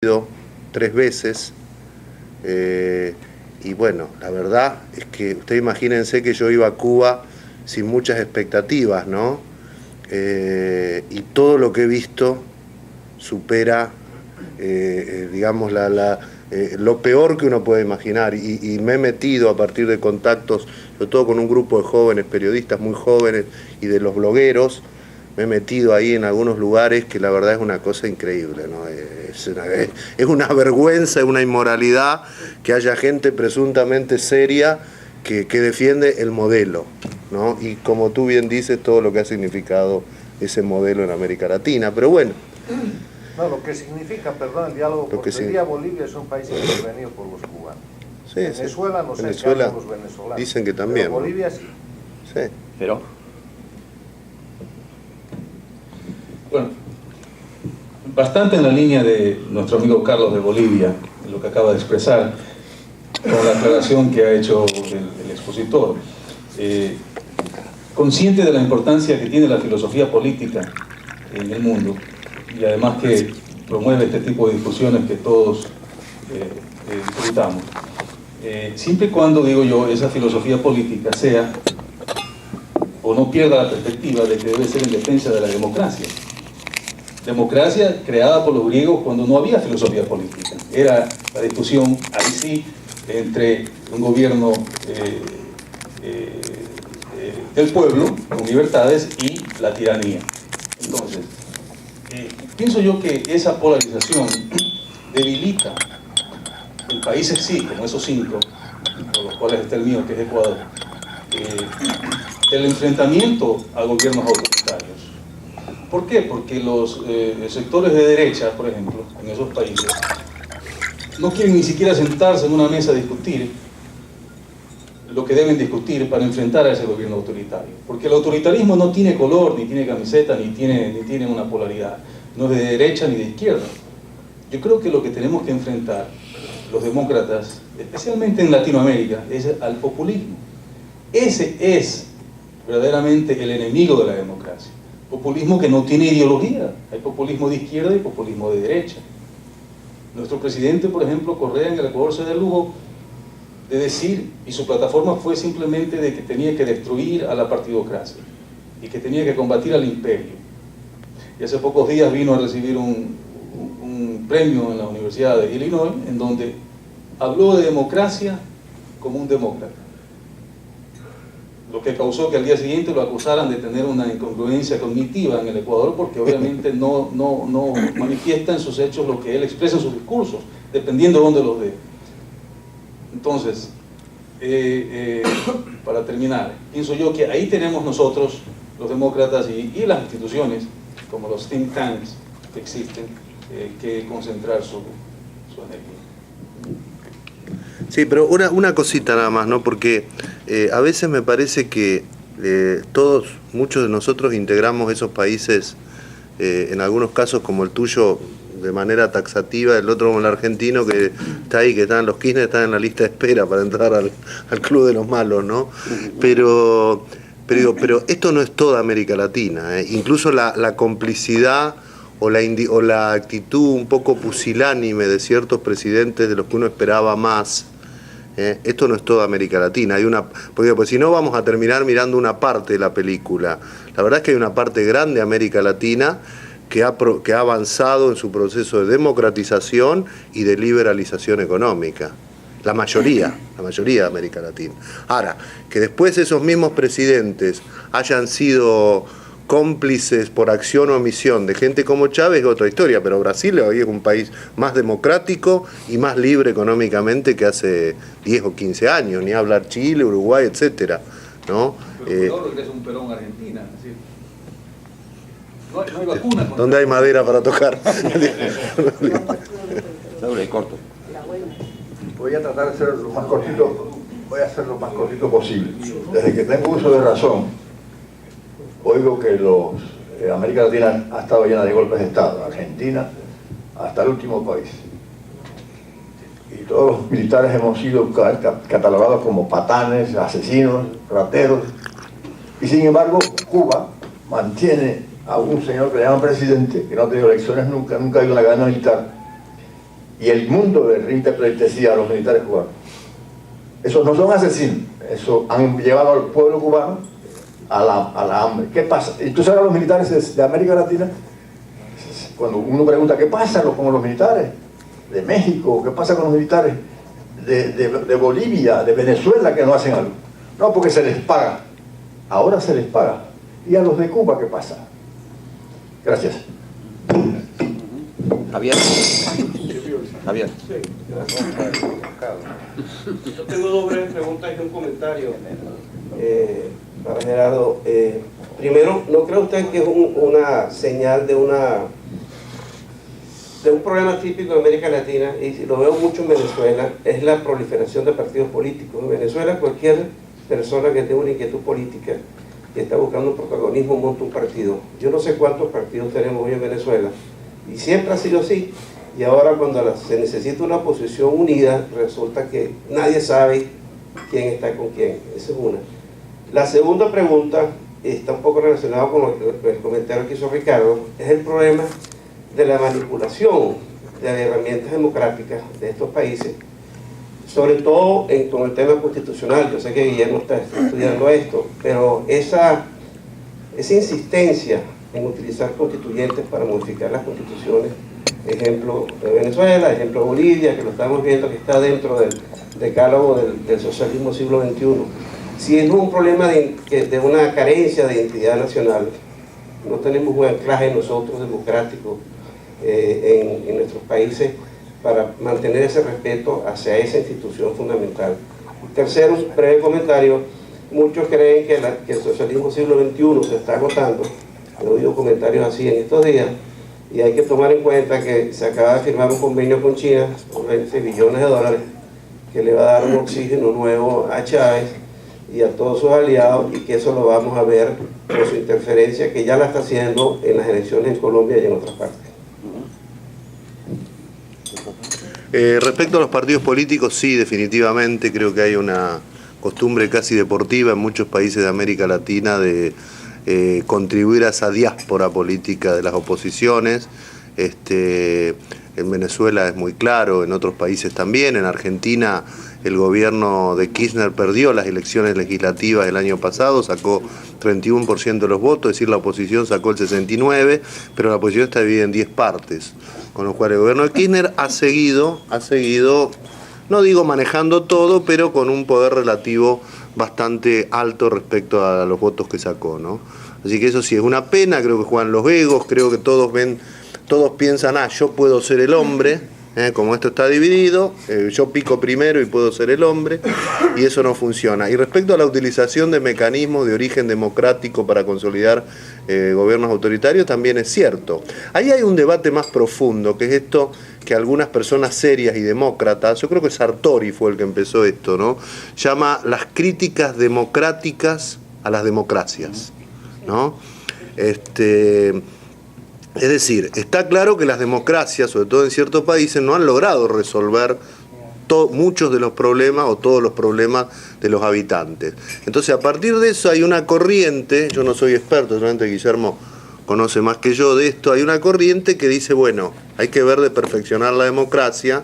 ido 3 veces, y bueno, la verdad es que ustedes imagínense que yo iba a Cuba sin muchas expectativas, ¿no? Y todo lo que he visto supera, digamos, lo peor que uno puede imaginar, y me he metido a partir de contactos, sobre todo con un grupo de jóvenes, periodistas muy jóvenes, y de los blogueros. Me he metido ahí en algunos lugares que la verdad es una cosa increíble, ¿no? Es una vergüenza, es una inmoralidad que haya gente presuntamente seria que defiende el modelo, ¿no? Y como tú bien dices, todo lo que ha significado ese modelo en América Latina. Pero bueno. No, lo que significa, perdón, el diálogo, porque hoy día Bolivia es un país intervenido por los cubanos. Sí, Venezuela, no sé Venezuela, qué hacen los venezolanos. dicen que también. Pero Bolivia sí. Sí. Pero bueno, bastante en la línea de nuestro amigo Carlos de Bolivia, lo que acaba de expresar, con la aclaración que ha hecho el expositor. Consciente de la importancia que tiene la filosofía política en el mundo, y además que promueve este tipo de discusiones que todos disfrutamos. Siempre y cuando, digo yo, esa filosofía política sea, o no pierda la perspectiva de que debe ser en defensa de la democracia. Democracia creada por los griegos cuando no había filosofía política. Era la discusión, ahí sí, entre un gobierno del pueblo, con libertades, y la tiranía. Entonces, pienso yo que esa polarización debilita en países sí, como esos 5, por los cuales está el mío, que es Ecuador, el enfrentamiento a gobiernos autoritarios. ¿Por qué? Porque los sectores de derecha, por ejemplo, en esos países, no quieren ni siquiera sentarse en una mesa a discutir lo que deben discutir para enfrentar a ese gobierno autoritario. Porque el autoritarismo no tiene color, ni tiene camiseta, ni tiene una polaridad. No es de derecha ni de izquierda. Yo creo que lo que tenemos que enfrentar los demócratas, especialmente en Latinoamérica, es al populismo. Ese es verdaderamente el enemigo de la democracia. Populismo que no tiene ideología. Hay populismo de izquierda y populismo de derecha. Nuestro presidente, por ejemplo, Correa, en el Ecuador se da el lujo de decir, y su plataforma fue simplemente de que tenía que destruir a la partidocracia y que tenía que combatir al imperio. Y hace pocos días vino a recibir un premio en la Universidad de Illinois, en donde habló de democracia como un demócrata. Lo que causó que al día siguiente lo acusaran de tener una incongruencia cognitiva en el Ecuador, porque obviamente no manifiesta en sus hechos lo que él expresa en sus discursos, dependiendo de dónde los dé. Entonces, para terminar, pienso yo que ahí tenemos nosotros, los demócratas y las instituciones, como los think tanks que existen, que concentrar su energía. Sí, pero una cosita nada más, ¿no? Porque a veces me parece que muchos de nosotros integramos esos países, en algunos casos como el tuyo, de manera taxativa, el otro como el argentino, que está ahí, que están los Kirchner, están en la lista de espera para entrar al club de los malos, ¿no? Pero esto no es toda América Latina, ¿eh? Incluso la complicidad o la actitud un poco pusilánime de ciertos presidentes de los que uno esperaba más. Esto no es toda América Latina. Porque pues, si no vamos a terminar mirando una parte de la película. La verdad es que hay una parte grande de América Latina que ha avanzado en su proceso de democratización y de liberalización económica. La mayoría de América Latina. Ahora, que después esos mismos presidentes hayan sido cómplices por acción o omisión de gente como Chávez es otra historia, pero Brasil hoy es un país más democrático y más libre económicamente que hace 10 o 15 años, ni hablar Chile, Uruguay, etcétera, ¿no? Pero no regresa un Perón a Argentina, es decir, no hay vacuna. ¿Dónde hay madera para tocar? Doble y corto. Voy a tratar de ser lo más cortito, posible. Desde que tengo uso de razón, oigo que América Latina ha estado llena de golpes de Estado, Argentina hasta el último país. Y todos los militares hemos sido catalogados como patanes, asesinos, rateros. Y sin embargo, Cuba mantiene a un señor que le llaman presidente, que no ha tenido elecciones nunca ha ido a la cadena militar, y el mundo le rinde pleitesía a los militares cubanos. Esos no son asesinos, eso han llevado al pueblo cubano a la hambre. ¿Qué pasa? Y tú sabes, los militares de América Latina, cuando uno pregunta qué pasa con los militares de México, qué pasa con los militares de Bolivia, de Venezuela, que no hacen algo. No, porque se les paga. Ahora se les paga. ¿Y a los de Cuba qué pasa? Gracias. Javier. Javier. Yo tengo dos breves preguntas y un comentario para Gerardo. Primero, ¿no cree usted que es una señal de un problema típico de América Latina, y lo veo mucho en Venezuela, es la proliferación de partidos políticos? En Venezuela, cualquier persona que tenga una inquietud política, que está buscando un protagonismo, monta un partido. Yo no sé cuántos partidos tenemos hoy en Venezuela, y siempre ha sido así. Y ahora, cuando se necesita una oposición unida, resulta que nadie sabe quién está con quién. Esa es una. La segunda pregunta está un poco relacionada con el comentario que hizo Ricardo, es el problema de la manipulación de herramientas democráticas de estos países, sobre todo con el tema constitucional. Yo sé que Guillermo está estudiando esto, pero esa insistencia en utilizar constituyentes para modificar las constituciones, ejemplo de Venezuela, ejemplo de Bolivia, que lo estamos viendo que está dentro del decálogo del socialismo siglo XXI, si es un problema de una carencia de identidad nacional, no tenemos un anclaje nosotros democrático en nuestros países para mantener ese respeto hacia esa institución fundamental. Tercero, un breve comentario: muchos creen que el socialismo siglo XXI se está agotando. He oído comentarios así en estos días, y hay que tomar en cuenta que se acaba de firmar un convenio con China por 20 billones de dólares que le va a dar un oxígeno nuevo a Chávez y a todos sus aliados, y que eso lo vamos a ver por su interferencia, que ya la está haciendo en las elecciones en Colombia y en otras partes. Respecto a los partidos políticos, sí, definitivamente creo que hay una costumbre casi deportiva en muchos países de América Latina de contribuir a esa diáspora política de las oposiciones. En Venezuela es muy claro, en otros países también. En Argentina el gobierno de Kirchner perdió las elecciones legislativas el año pasado, sacó 31% de los votos, es decir, la oposición sacó el 69%, pero la oposición está dividida en 10 partes, con lo cual el gobierno de Kirchner ha seguido, no digo manejando todo, pero con un poder relativo bastante alto respecto a los votos que sacó, ¿no? Así que eso sí es una pena. Creo que juegan los egos, creo que todos piensan, yo puedo ser el hombre, como esto está dividido, yo pico primero y puedo ser el hombre, y eso no funciona. Y respecto a la utilización de mecanismos de origen democrático para consolidar gobiernos autoritarios, también es cierto. Ahí hay un debate más profundo, que es esto que algunas personas serias y demócratas, yo creo que Sartori fue el que empezó esto, ¿no?, llama las críticas democráticas a las democracias, ¿no? Es decir, está claro que las democracias, sobre todo en ciertos países, no han logrado resolver muchos de los problemas o todos los problemas de los habitantes. Entonces, a partir de eso hay una corriente, yo no soy experto, solamente Guillermo conoce más que yo de esto, hay una corriente que dice, bueno, hay que ver de perfeccionar la democracia,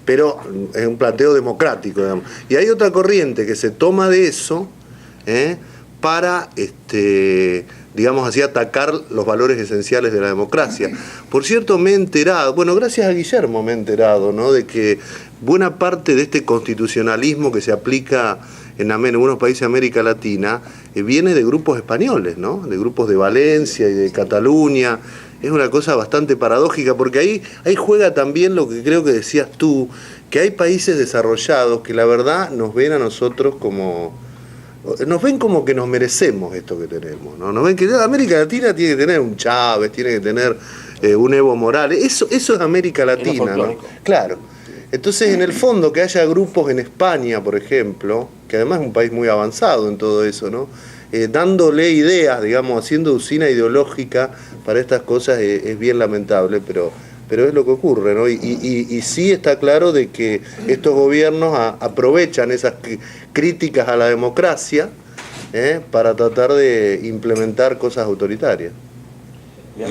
pero es un planteo democrático, digamos. Y hay otra corriente que se toma de eso para, digamos así, atacar los valores esenciales de la democracia. Por cierto, me he enterado, bueno, gracias a Guillermo me he enterado, ¿no?, de que buena parte de este constitucionalismo que se aplica en algunos países de América Latina viene de grupos españoles, ¿no?, de grupos de Valencia y de Cataluña. Es una cosa bastante paradójica, porque ahí juega también lo que creo que decías tú, que hay países desarrollados que la verdad nos ven a nosotros como que nos merecemos esto que tenemos, ¿no? Nos ven que América Latina tiene que tener un Chávez, tiene que tener un Evo Morales. Eso es América Latina, ¿no? Claro. Entonces, en el fondo, que haya grupos en España, por ejemplo, que además es un país muy avanzado en todo eso, ¿no?, dándole ideas, digamos, haciendo usina ideológica para estas cosas, es bien lamentable, pero es lo que ocurre, ¿no? Y sí está claro de que estos gobiernos aprovechan esas críticas a la democracia para tratar de implementar cosas autoritarias. Bien.